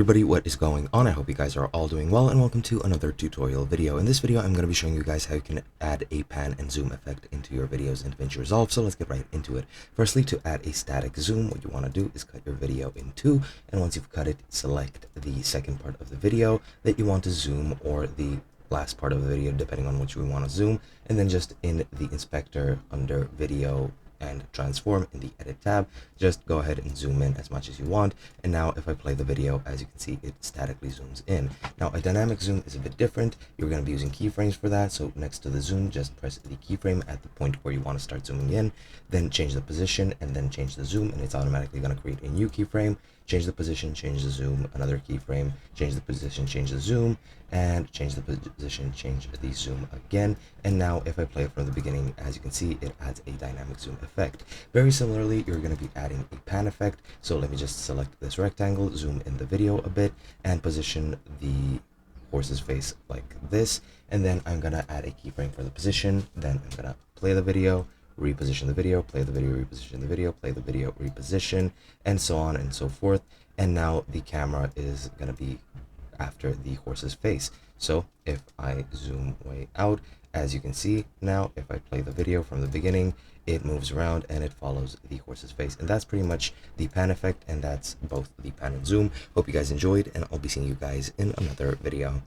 Everybody, what is going on? I hope you guys are all doing well, and welcome to another tutorial video. In this video, I'm going to be showing you guys how you can add a pan and zoom effect into your videos in DaVinci Resolve. So let's get right into it. Firstly, to add a static zoom, what you want to do is cut your video in two, and once you've cut it, select the second part of the video that you want to zoom, or the last part of the video, depending on which we want to zoom, and then just in the inspector under video and transform in the edit tab, just go ahead and zoom in as much as you want. And now if I play the video, as you can see, it statically zooms in. Now a dynamic zoom is a bit different. You're going to be using keyframes for that. So next to the zoom, just press the keyframe at the point where you want to start zooming in, then change the position and then change the zoom, and it's automatically going to create a new keyframe. Change the position, change the zoom, another keyframe, change the position, change the zoom, and change the position, change the zoom again. And now if I play it from the beginning, as you can see, it adds a dynamic zoom effect. Very similarly, you're going to be adding a pan effect. So let me just select this rectangle, zoom in the video a bit, and position the horse's face like this. And then I'm going to add a keyframe for the position. Then I'm going to play the video, reposition the video, play the video, reposition the video, play the video, reposition, and so on and so forth. And now the camera is going to be after the horse's face. So if I zoom way out, as you can see now, if I play the video from the beginning, it moves around and it follows the horse's face. And that's pretty much the pan effect, and that's both the pan and zoom. Hope you guys enjoyed, and I'll be seeing you guys in another video.